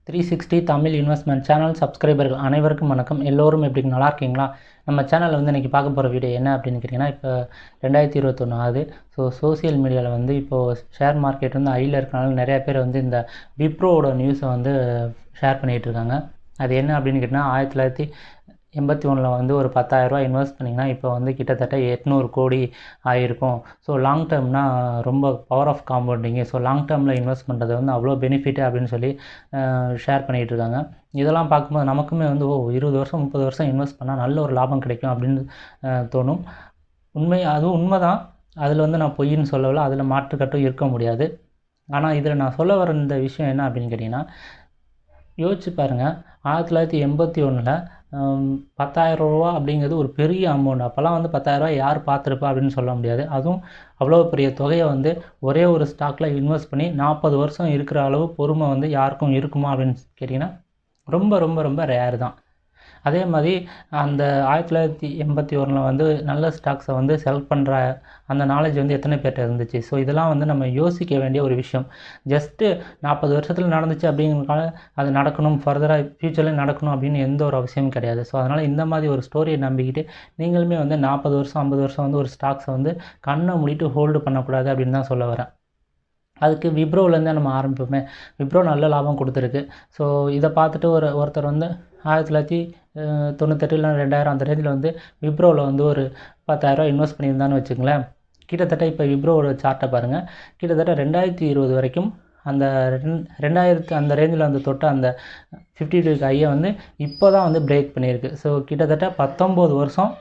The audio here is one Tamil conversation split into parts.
360 தமிழ் இன்வெஸ்ட்மெண்ட் சேனல் சப்ஸ்கிரைபர்கள் அனைவருக்கும் வணக்கம். எல்லோரும் எப்படி நல்லா இருக்கீங்களா? நம்ம சேனலில் வந்து இன்றைக்கி பார்க்க போகிற வீடியோ என்ன அப்படின்னு கேட்டிங்கன்னா, இப்போ 2021 ஆகுது. சோசியல் மீடியாவில் வந்து இப்போது ஷேர் மார்க்கெட் வந்து ஹையில் இருக்கனால நிறையா பேர் வந்து இந்த விப்ரோவோட நியூஸை வந்து ஷேர் பண்ணிகிட்டு இருக்காங்க. அது என்ன அப்படின்னு கேட்டிங்கன்னா, 1981 வந்து ஒரு 10,000 ரூபா இன்வெஸ்ட் பண்ணிங்கன்னா இப்போ வந்து கிட்டத்தட்ட 800 கோடி ஆகிருக்கும். ஸோ லாங் டேர்ம்னா ரொம்ப பவர் ஆஃப் காம்பவுண்டிங்கு. ஸோ லாங் டேர்மில் இன்வெஸ்ட் பண்ணுறது வந்து அவ்வளோ பெனிஃபிட்டு அப்படின்னு சொல்லி ஷேர் பண்ணிகிட்டு இருக்காங்க. இதெல்லாம் பார்க்கும்போது நமக்குமே வந்து 20 வருஷம் 30 வருஷம் இன்வெஸ்ட் பண்ணால் நல்ல ஒரு லாபம் கிடைக்கும் அப்படின்னு தோணும். அதுவும் உண்மை தான். அதில் வந்து நான் பொய்ன்னு சொல்லவில்லை, அதில் மாற்றுக்கட்டும் இருக்க முடியாது. ஆனால் இதில் நான் சொல்ல வர இந்த விஷயம் என்ன அப்படின்னு கேட்டிங்கன்னா, யோசிச்சு பாருங்கள், 1981 10,000 ரூபா அப்படிங்கிறது ஒரு பெரிய அமௌண்ட். அப்போல்லாம் வந்து 10,000 ரூபா யார் பார்த்துருப்பா அப்படின்னு சொல்ல முடியாது. அதுவும் அவ்வளோ பெரிய தொகையை வந்து ஒரே ஒரு ஸ்டாக்கில் இன்வெஸ்ட் பண்ணி 40 வருஷம் இருக்கிற அளவு பொறுமை வந்து யாருக்கும் இருக்குமா அப்படின்னு கேட்டிங்கன்னா ரொம்ப ரொம்ப ரொம்ப ரேர் தான். அதே மாதிரி அந்த 1981 வந்து நல்ல ஸ்டாக்ஸை வந்து செலக்ட் பண்ணுற அந்த நாலேஜ் வந்து எத்தனை பேர்கிட்ட இருந்துச்சு? ஸோ இதெல்லாம் வந்து நம்ம யோசிக்க வேண்டிய ஒரு விஷயம். ஜஸ்ட்டு 40 வருஷத்தில் நடந்துச்சு அப்படிங்கிறதுனால அது நடக்கணும், ஃபர்தராக ஃப்யூச்சர்லேயும் நடக்கணும் அப்படின்னு எந்த ஒரு அவசியமும் கிடையாது. ஸோ அதனால் இந்த மாதிரி ஒரு ஸ்டோரியை நம்பிக்கிட்டு நீங்களுமே வந்து 40 வருஷம் 50 வருஷம் வந்து ஒரு ஸ்டாக்ஸை வந்து கண்ணை மூடிட்டு ஹோல்டு பண்ணக்கூடாது அப்படின்னு தான் சொல்ல வரேன். அதுக்கு விப்ரோவிலேருந்தே நம்ம ஆரம்பிப்போமே. விப்ரோ நல்ல லாபம் கொடுத்துருக்கு. ஸோ இதை பார்த்துட்டு ஒருத்தர் வந்து 1998 இல்லை 2000 அந்த ரேஞ்சில் வந்து விப்ரோவில் வந்து ஒரு 10,000 ரூபா இன்வெஸ்ட் பண்ணியிருந்தான்னு வச்சுங்களேன். கிட்டத்தட்ட இப்போ விப்ரோவோட சார்ட்டை பாருங்கள். கிட்டத்தட்ட 2020 வரைக்கும் அந்த 2000 அந்த ரேஞ்சில் வந்து தொட்ட அந்த 52 ஹையை வந்து இப்போ தான் வந்து பிரேக் பண்ணியிருக்கு. ஸோ கிட்டத்தட்ட 19 வருஷம்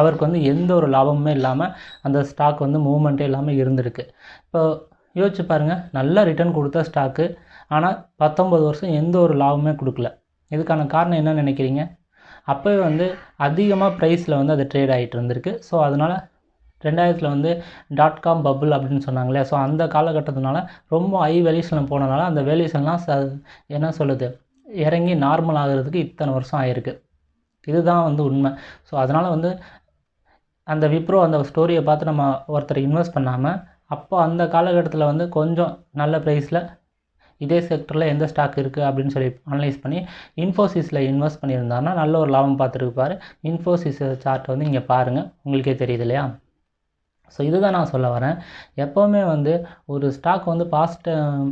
அவருக்கு வந்து எந்த ஒரு லாபமுமே இல்லாமல் அந்த ஸ்டாக் வந்து மூவ்மெண்ட்டே இல்லாமல் இருந்திருக்கு. இப்போ யோசிச்சு பாருங்கள், நல்ல ரிட்டர்ன் கொடுத்த ஸ்டாக்கு, ஆனால் 19 வருஷம் எந்த ஒரு லாபமே கொடுக்கல. இதுக்கான காரணம் என்ன நினைக்கிறீங்க? அப்போவே வந்து அதிகமாக ப்ரைஸில் வந்து அது ட்ரேட் ஆகிட்டு இருந்திருக்கு. ஸோ அதனால் 2000 வந்து .com பபுள் அப்படின்னு சொன்னாங்களே, ஸோ அந்த காலகட்டத்தினால ரொம்ப ஹை வேல்யூஷனில் போனதுனால அந்த வேல்யூஷன்லாம் என்ன சொல்லுது, இறங்கி நார்மல் ஆகிறதுக்கு இத்தனை வருஷம் ஆகிருக்கு. இதுதான் வந்து உண்மை. ஸோ அதனால் வந்து அந்த விப்ரோ அந்த ஸ்டோரியை பார்த்து நம்ம ஒருத்தர் இன்வெஸ்ட் பண்ணாமல், அப்போ அந்த காலகட்டத்தில் வந்து கொஞ்சம் நல்ல ப்ரைஸில் இதே செக்டரில் எந்த ஸ்டாக் இருக்குது அப்படின்னு சொல்லி அனலைஸ் பண்ணி இன்ஃபோசிஸில் இன்வெஸ்ட் பண்ணியிருந்தாருன்னா நல்ல ஒரு லாபம் பார்த்துருப்பார். இன்ஃபோசிஸ் சார்ட் வந்து இங்கே பாருங்கள், உங்களுக்கே தெரியுது இல்லையா? ஸோ இதுதான் நான் சொல்ல வரேன். எப்போவுமே வந்து ஒரு ஸ்டாக் வந்து பாஸ்ட்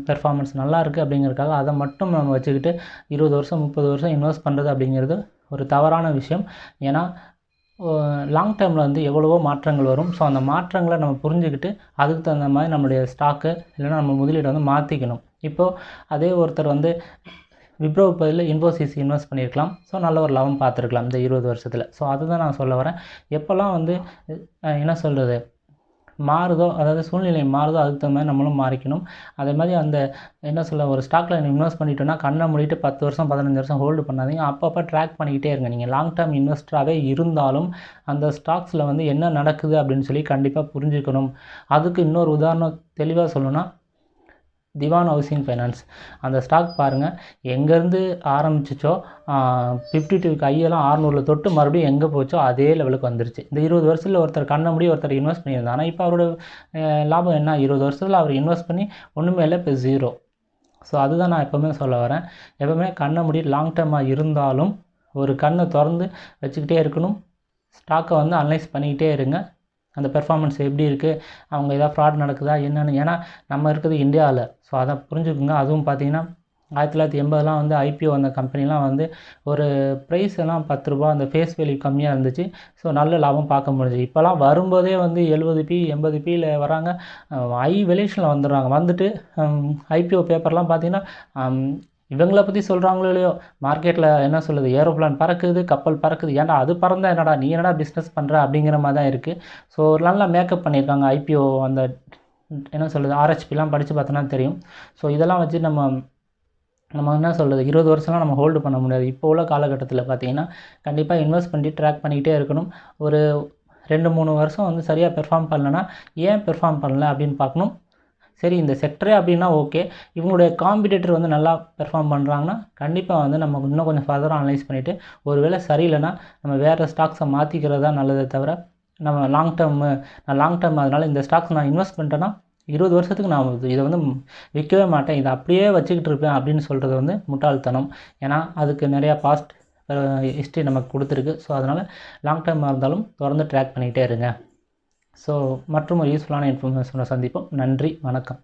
பெர்ஃபார்மன்ஸ் நல்லா இருக்குது அப்படிங்கிறதுக்காக அதை மட்டும் நம்ம வச்சுக்கிட்டு 20 வருஷம் 30 வருஷம் இன்வெஸ்ட் பண்ணுறது அப்படிங்கிறது ஒரு தவறான விஷயம். ஏன்னா லாங் டேர்மில் வந்து எவ்வளவோ மாற்றங்கள் வரும். ஸோ அந்த மாற்றங்களை நம்ம புரிஞ்சுக்கிட்டு அதுக்கு தகுந்த மாதிரி நம்மளுடைய ஸ்டாக்கு இல்லைன்னா நம்ம முதலீடை வந்து மாற்றிக்கணும். இப்போது அதே ஒருத்தர் வந்து விப்ரோ பதில் இன்ஃபோசிஸ் இன்வெஸ்ட் பண்ணியிருக்கலாம். ஸோ நல்ல ஒரு லாபம் பார்த்துருக்கலாம் இந்த 20 வருஷத்தில். ஸோ அதுதான் நான் சொல்ல வரேன். எப்போல்லாம் வந்து என்ன சொல்கிறது மாறுதோ, அதாவது சூழ்நிலை மாறுதோ, அதுக்கு தகுந்த மாதிரி நம்மளும் மாறிக்கணும். அதே மாதிரி அந்த என்ன சொல்ல, ஒரு ஸ்டாக்கில் இன்வெஸ்ட் பண்ணிட்டோன்னா கண்ணை மூடிட்டு 10 வருஷம் 15 வருஷம் ஹோல்டு பண்ணாதீங்க. அப்பப்போ ட்ராக் பண்ணிக்கிட்டே இருங்க. நீங்கள் லாங் டேர்ம் இன்வெஸ்டராகவே இருந்தாலும் அந்த ஸ்டாக்ஸில் வந்து என்ன நடக்குது அப்படின்னு சொல்லி கண்டிப்பாக புரிஞ்சுக்கணும். அதுக்கு இன்னொரு உதாரணம் தெளிவாக சொல்லணும்னா, திவான் ஹவுசிங் ஃபைனான்ஸ் அந்த ஸ்டாக் பாருங்கள், எங்கேருந்து ஆரம்பிச்சிச்சோ 52 கையெல்லாம் 600 தொட்டு மறுபடியும் எங்கே போச்சோ அதே லெவலுக்கு வந்துருச்சு. இந்த 20 வருஷத்தில் ஒருத்தர் கண்ண மூடி ஒருத்தர் இன்வெஸ்ட் பண்ணியிருந்தார். ஆனால் இப்போ அவரோட லாபம் என்ன? 20 வருஷத்தில் அவர் இன்வெஸ்ட் பண்ணி ஒன்றுமே இல்லை, இப்போ 0. ஸோ அதுதான் நான் எப்போவுமே சொல்ல வரேன். எப்போவுமே கண்ணை மூடி லாங் டேர்மாக இருந்தாலும் ஒரு கண்ணை திறந்து வச்சுக்கிட்டே இருக்கணும். ஸ்டாக்கை வந்து அனலைஸ் பண்ணிக்கிட்டே இருங்க. அந்த பெர்ஃபார்மன்ஸ் எப்படி இருக்குது, அவங்க எதாவது ஃப்ராட் நடக்குதா என்னென்னு. ஏன்னா நம்ம இருக்கிறது இந்தியாவில். ஸோ அதை புரிஞ்சுக்குங்க. அதுவும் பார்த்திங்கன்னா 1980 வந்து ஐபிஓ அந்த கம்பெனிலாம் வந்து ஒரு ப்ரைஸ் எல்லாம் 10 ரூபா, அந்த ஃபேஸ் வேல்யூ கம்மியாக இருந்துச்சு. ஸோ நல்ல லாபம் பார்க்க முடிஞ்சுது. இப்போலாம் வரும்போதே வந்து 70p 80pயில் வராங்க, ஹை வேல்யூஷனில் வந்துடுறாங்க. வந்துட்டு ஐபிஓ பேப்பர்லாம் பார்த்திங்கன்னா இவங்கள பற்றி சொல்கிறாங்களோ இல்லையோ, மார்க்கெட்டில் என்ன சொல்லுது, ஏரோப்ளான் பறக்குது, கப்பல் பறக்குது. ஏன்டா அது பறந்தால் என்னடா, நீ என்னடா பிஸ்னஸ் பண்ணுற அப்படிங்கிற மாதிரி தான் இருக்குது. ஸோ நல்லா மேக்கப் பண்ணியிருக்காங்க ஐபிஓ. அந்த என்ன சொல்லுது, ஆர்ஹெச்பிலாம் படித்து பார்த்தோன்னா தெரியும். ஸோ இதெல்லாம் வச்சு நம்ம என்ன சொல்கிறது, 20 வருஷம்லாம் நம்ம ஹோல்டு பண்ண முடியாது. இப்போ உள்ள காலகட்டத்தில் பார்த்திங்கன்னா கண்டிப்பாக இன்வெஸ்ட் பண்ணி ட்ராக் பண்ணிக்கிட்டே இருக்கணும். ஒரு 2-3 வருஷம் வந்து சரியாக பெர்ஃபார்ம் பண்ணலன்னா ஏன் பெர்ஃபார்ம் பண்ணல அப்படின்னு பார்க்கணும். சரி, இந்த செக்டரே அப்படின்னா ஓகே, இவங்களுடைய காம்படிட்டர் வந்து நல்லா பெர்ஃபார்ம் பண்ணுறாங்கன்னா கண்டிப்பாக வந்து நம்ம இன்னும் கொஞ்சம் ஃபர்தராக அனலைஸ் பண்ணிவிட்டு ஒருவேளை சரியில்லைன்னா நம்ம வேறு ஸ்டாக்ஸை மாற்றிக்கிறது தான் நல்லதே தவிர, நம்ம லாங் டேர்ம் அதனால் இந்த ஸ்டாக்ஸ் நான் இன்வெஸ்ட் பண்ணிட்டேன்னா 20 வருஷத்துக்கு நான் இதை வந்து விற்கவே மாட்டேன், இதை அப்படியே வச்சுக்கிட்டு இருப்பேன் அப்படின்னு சொல்கிறது வந்து முட்டாள்தனம். ஏன்னா அதுக்கு நிறையா பாஸ்ட் ஹிஸ்ட்ரி நமக்கு கொடுத்துருக்கு. ஸோ அதனால் லாங் டைமாக இருந்தாலும் தொடர்ந்து ட்ராக் பண்ணிகிட்டே இருங்க. ஸோ மற்றும் ஒரு யூஸ்ஃபுல்லான இன்ஃபர்மேஷனை சந்திப்போம். நன்றி, வணக்கம்.